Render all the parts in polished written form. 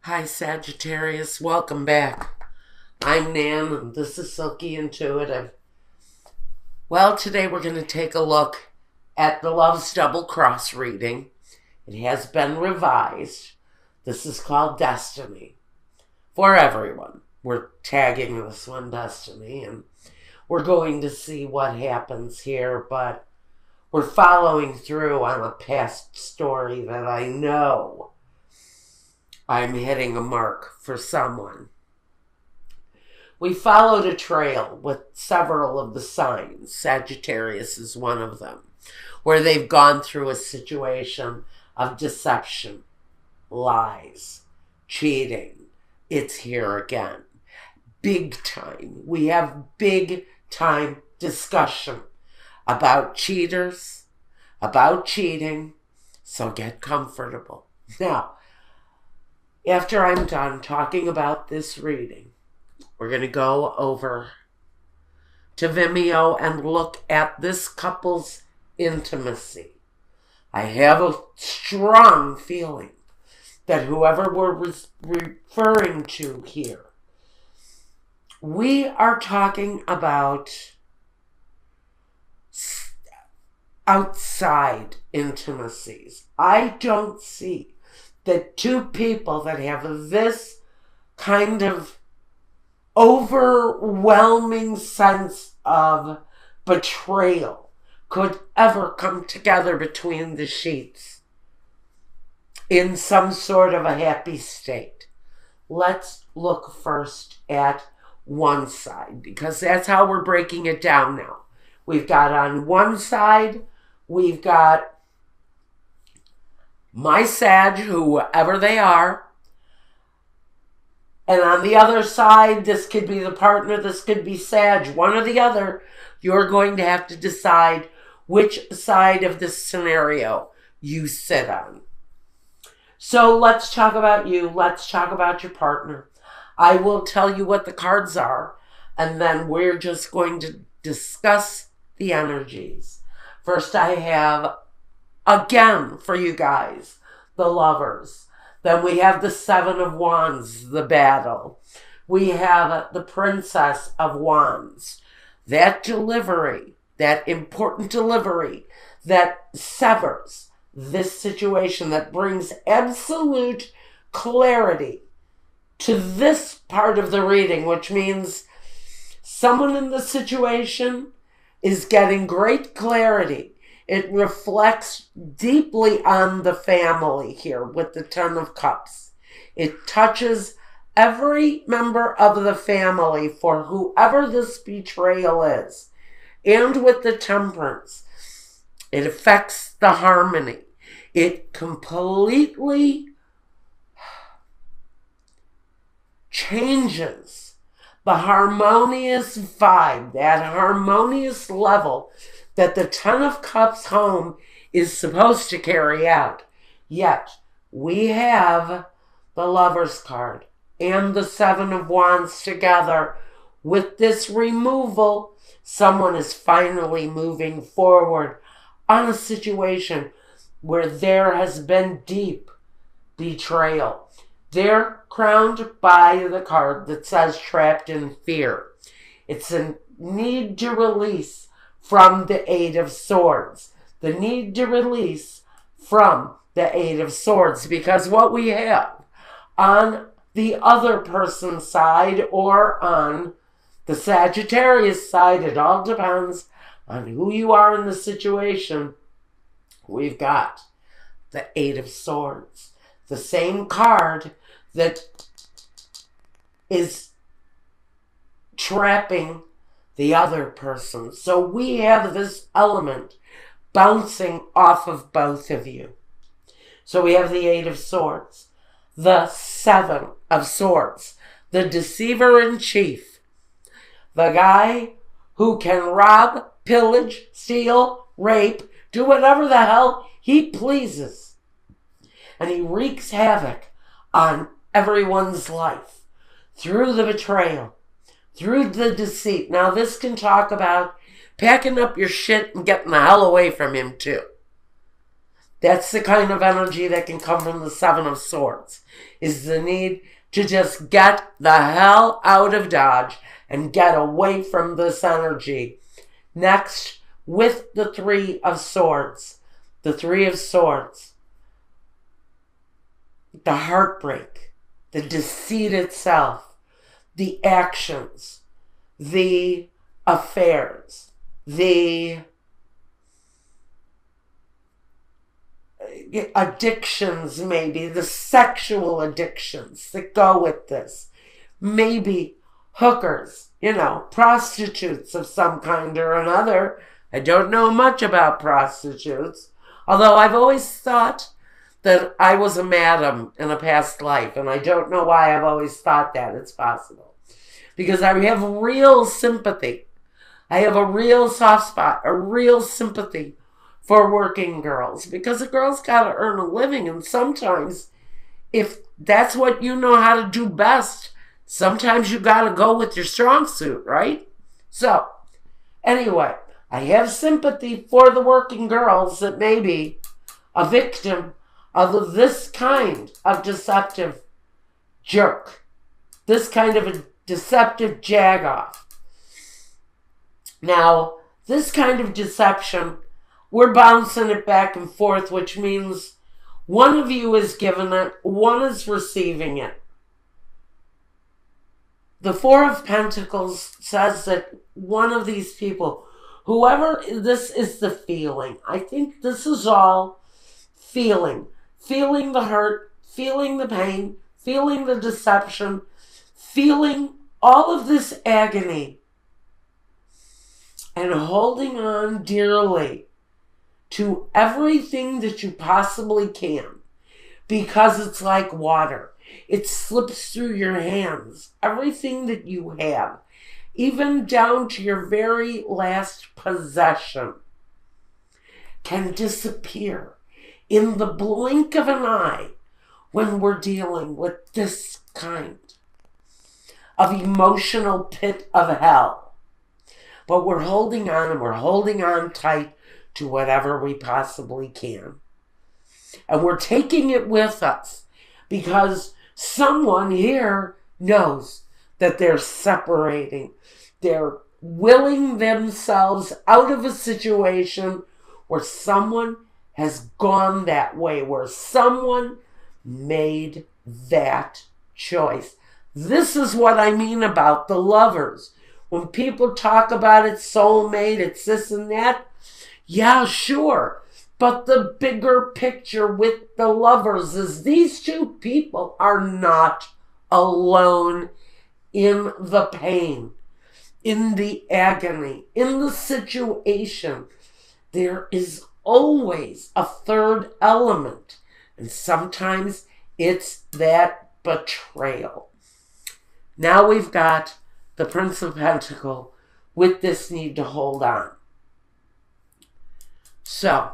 Hi, Sagittarius. Welcome back. I'm Nan, and this is Silky Intuitive. Well, today we're going to take a look at the Love's Double Cross reading. It has been revised. This is called Destiny. For everyone. We're tagging this one Destiny, and we're going to see what happens here, but we're following through on a past story that I know I'm hitting a mark for someone. We followed a trail with several of the signs. Sagittarius is one of them, where they've gone through a situation of deception, lies, cheating. It's here again. Big time. We have big time discussion about cheaters, about cheating, so get comfortable. Now, after I'm done talking about this reading, we're going to go over to Vimeo and look at this couple's intimacy. I have a strong feeling that whoever we're referring to here, we are talking about outside intimacies. I don't see that two people that have this kind of overwhelming sense of betrayal could ever come together between the sheets in some sort of a happy state. Let's look first at one side, because that's how we're breaking it down now. We've got on one side, we've got my Sag, whoever they are. And on the other side, this could be the partner, this could be Sag, one or the other. You're going to have to decide which side of this scenario you sit on. So let's talk about you. Let's talk about your partner. I will tell you what the cards are, and then we're just going to discuss the energies. First, I have, again, for you guys, the Lovers. Then we have the Seven of Wands, the battle. We have the Princess of Wands. That delivery, that important delivery that severs this situation, that brings absolute clarity to this part of the reading, which means someone in the situation is getting great clarity. It reflects deeply on the family here with the Ten of Cups. It touches every member of the family for whoever this betrayal is. And with the Temperance, it affects the harmony. It completely changes the harmonious vibe, that harmonious level that the Ten of Cups home is supposed to carry out. Yet, we have the Lover's card and the Seven of Wands together. With this removal, someone is finally moving forward on a situation where there has been deep betrayal. They're crowned by the card that says Trapped in Fear. It's a need to release from the Eight of Swords. The need to release from the Eight of Swords. Because what we have on the other person's side or on the Sagittarius side, it all depends on who you are in the situation. We've got the Eight of Swords. The same card that is trapping the other person. So we have this element bouncing off of both of you. So we have the Eight of Swords, the Seven of Swords, the deceiver in chief, the guy who can rob, pillage, steal, rape, do whatever the hell he pleases. And he wreaks havoc on everyone's life through the betrayal, through the deceit. Now, this can talk about packing up your shit and getting the hell away from him, too. That's the kind of energy that can come from the Seven of Swords, is the need to just get the hell out of Dodge and get away from this energy. Next, with the Three of Swords. The Three of Swords. The heartbreak. The deceit itself. The actions. The affairs. The addictions, maybe. The sexual addictions that go with this. Maybe hookers, prostitutes of some kind or another. I don't know much about prostitutes, although I've always thought that I was a madam in a past life, and I don't know why I've always thought that. It's possible. Because I have real sympathy. I have a real soft spot, a real sympathy for working girls, because a girl's got to earn a living, and sometimes, if that's what you know how to do best, sometimes you got to go with your strong suit, right? So, anyway, I have sympathy for the working girls that may be a victim of this kind of deceptive jerk, this kind of a deceptive jagoff. Now, this kind of deception, we're bouncing it back and forth, which means one of you is giving it, one is receiving it. The Four of Pentacles says that one of these people, whoever, this is the feeling. I think this is all feeling. Feeling the hurt, feeling the pain, feeling the deception, feeling all of this agony, and holding on dearly to everything that you possibly can, because it's like water. It slips through your hands. Everything that you have, even down to your very last possession, can disappear in the blink of an eye when we're dealing with this kind of emotional pit of hell. But we're holding on, and we're holding on tight to whatever we possibly can. And we're taking it with us because someone here knows that they're separating. They're willing themselves out of a situation where someone has gone that way, where someone made that choice. This is what I mean about the lovers. When people talk about it, soulmate, it's this and that, yeah, sure. But the bigger picture with the lovers is these two people are not alone in the pain, in the agony, in the situation. There is always a third element, and sometimes it's that betrayal. Now we've got the Prince of Pentacles with this need to hold on. So,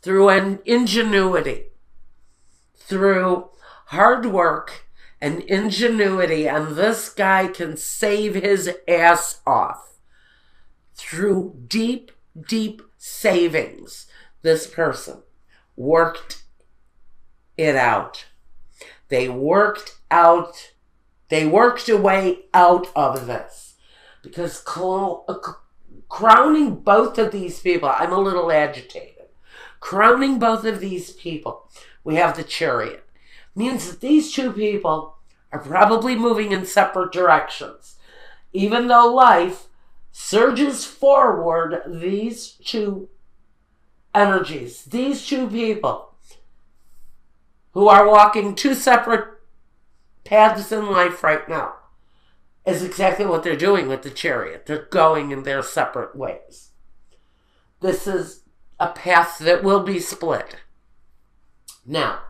through an ingenuity, through hard work and ingenuity, and this guy can save his ass off through deep, deep savings. This person worked it out. They worked a way out of this. Because crowning both of these people, I'm a little agitated. Crowning both of these people, we have the Chariot. Means that these two people are probably moving in separate directions. Even though life surges forward, these two energies, these two people who are walking two separate paths in life right now, is exactly what they're doing with the Chariot. They're going in their separate ways. This is a path that will be split. Now,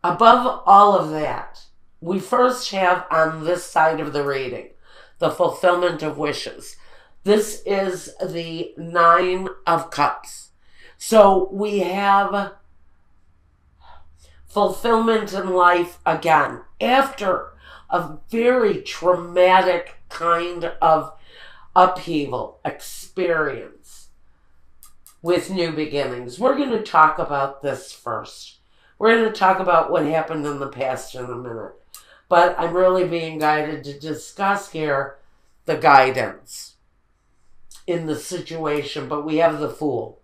above all of that, we first have on this side of the reading the fulfillment of wishes. This is the Nine of Cups. So we have fulfillment in life again after a very traumatic kind of upheaval experience. with new beginnings. We're going to talk about this first. We're going to talk about what happened in the past in a minute. But I'm really being guided to discuss here the guidance in the situation. But we have the Fool,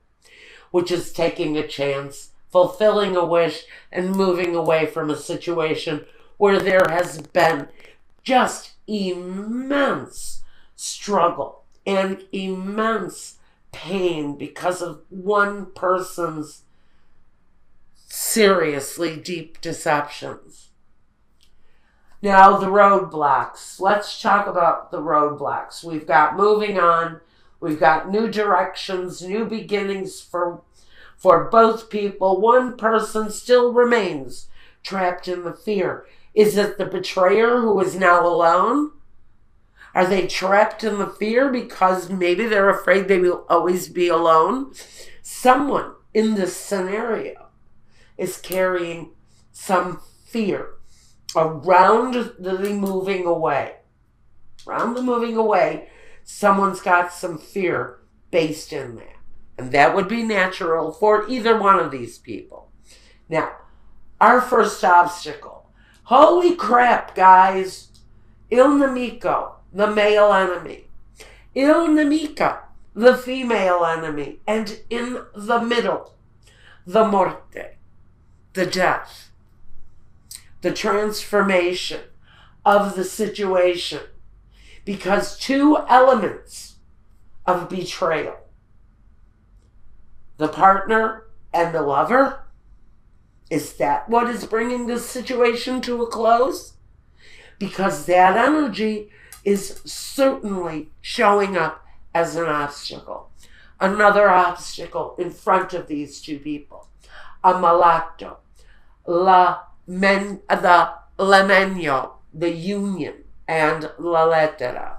which is taking a chance, fulfilling a wish, and moving away from a situation where there has been just immense struggle and immense pain because of one person's seriously deep deceptions. Now, the roadblocks. Let's talk about the roadblocks. We've got moving on. We've got new directions, new beginnings for both people. One person still remains trapped in the fear. Is it the betrayer who is now alone? Are they trapped in the fear because maybe they're afraid they will always be alone? Someone in this scenario is carrying some fear around the moving away. Around the moving away, someone's got some fear based in that. And that would be natural for either one of these people. Now, our first obstacle. Holy crap, guys. Il nemico, the male enemy. Il nemica, the female enemy. And in the middle, the morte, the death. The transformation of the situation. Because two elements of betrayal, the partner and the lover, is that what is bringing this situation to a close? Because that energy is certainly showing up as an obstacle. Another obstacle in front of these two people. Ammalato, l'emegno, the union, and la lettera,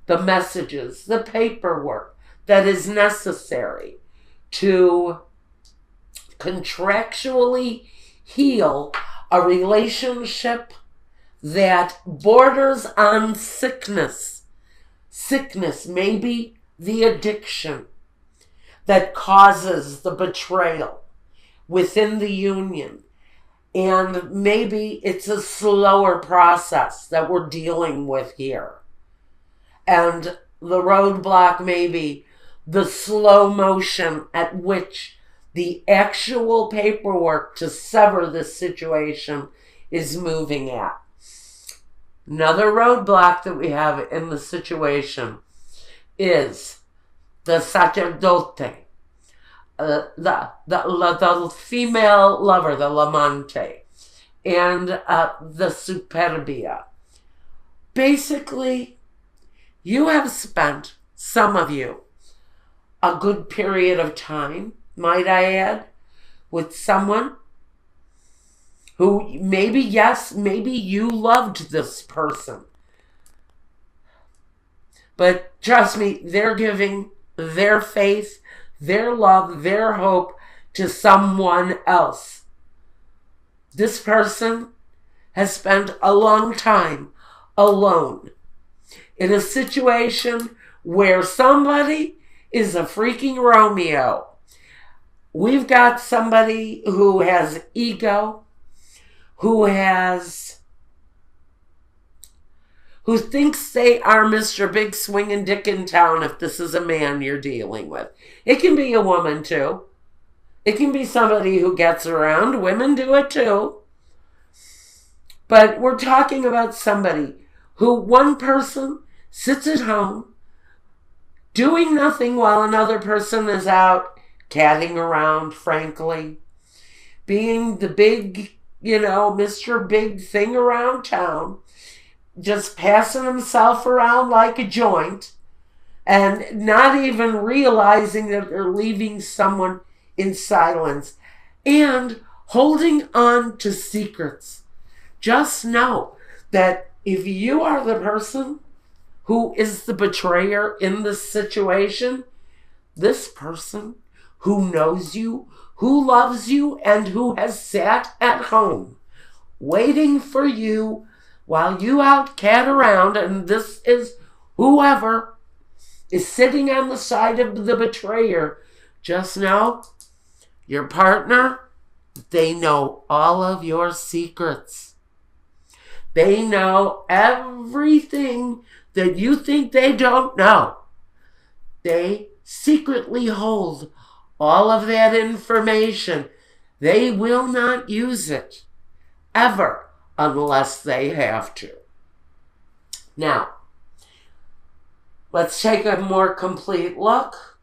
the messages, the paperwork that is necessary to contractually heal a relationship that borders on sickness. Sickness, maybe the addiction that causes the betrayal within the union. And maybe it's a slower process that we're dealing with here. And the roadblock may be the slow motion at which the actual paperwork to sever this situation is moving at. Another roadblock that we have in the situation is the sacerdote, the female lover, the l'amante, and the superbia. Basically, you have spent, some of you, a good period of time, might I add, with someone who maybe, yes, maybe you loved this person. But trust me, they're giving their faith, their love, their hope to someone else. This person has spent a long time alone in a situation where somebody is a freaking Romeo. We've got somebody who has ego, who thinks they are Mr. Big Swingin' Dick in town if this is a man you're dealing with. It can be a woman too. It can be somebody who gets around. Women do it too. But we're talking about somebody who one person sits at home doing nothing while another person is out catting around, frankly, being the big, Mr. Big thing around town, just passing himself around like a joint and not even realizing that they're leaving someone in silence and holding on to secrets. Just know that if you are the person who is the betrayer in this situation, this person who knows you, who loves you, and who has sat at home waiting for you while you out cat around, and this is whoever is sitting on the side of the betrayer Just know your partner, they know all of your secrets. They know everything that you think they don't know. They secretly hold all of that information. They will not use it ever unless they have to. Now, let's take a more complete look.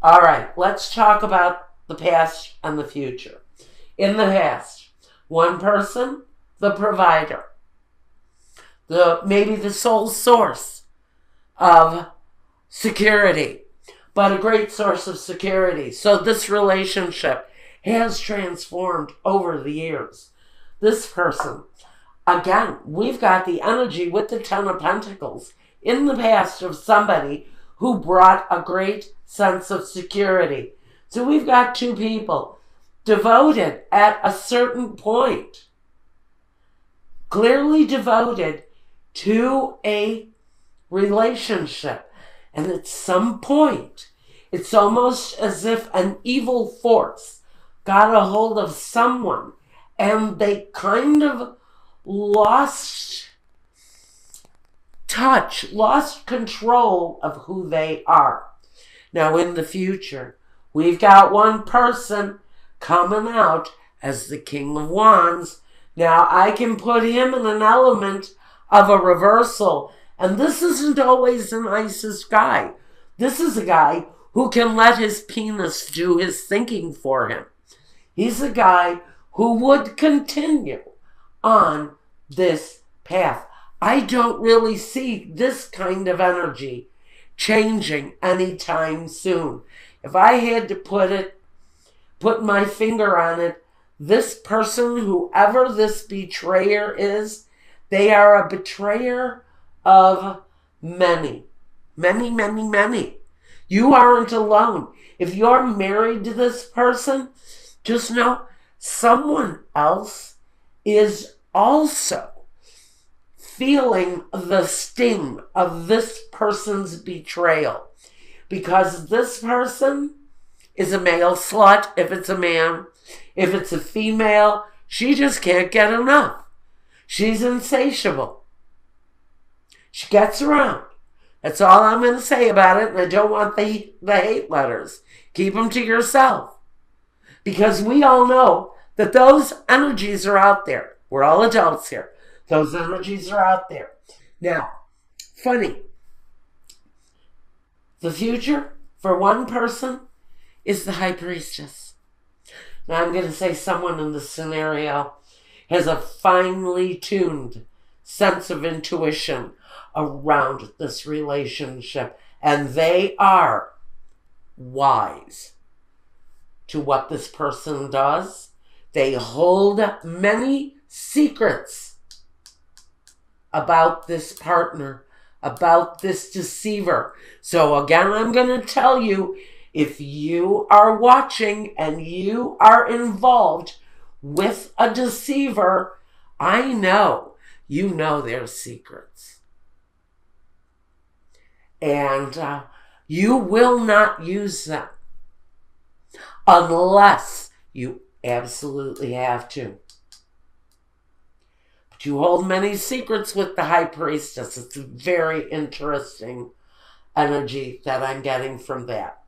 All right, let's talk about the past and the future. In the past, one person, the provider, maybe the sole source of security, but a great source of security. So this relationship has transformed over the years. This person, again, we've got the energy with the Ten of Pentacles in the past of somebody who brought a great sense of security. So we've got two people devoted at a certain point, clearly devoted to a relationship. And at some point, it's almost as if an evil force got a hold of someone and they kind of lost touch, lost control of who they are. Now in the future, we've got one person coming out as the King of Wands. Now I can put him in an element of a reversal. And this isn't always the nicest guy. This is a guy who can let his penis do his thinking for him. He's a guy who would continue on this path. I don't really see this kind of energy changing anytime soon. If I had to put my finger on it, this person, whoever this betrayer is, they are a betrayer of many. Many, many, many. You aren't alone. If you're married to this person, just know someone else is also feeling the sting of this person's betrayal. Because this person is a male slut, if it's a man. If it's a female, she just can't get enough. She's insatiable. She gets around. That's all I'm going to say about it, and I don't want the hate letters. Keep them to yourself. Because we all know that those energies are out there. We're all adults here. Those energies are out there. Now, funny. The future for one person is the High Priestess. Now I'm going to say someone in this scenario has a finely tuned sense of intuition around this relationship, and they are wise to what this person does. They hold many secrets about this partner, about this deceiver. So again, I'm going to tell you, if you are watching and you are involved with a deceiver, I know you know their secrets. And you will not use them unless you absolutely have to. But you hold many secrets with the High Priestess. It's a very interesting energy that I'm getting from that.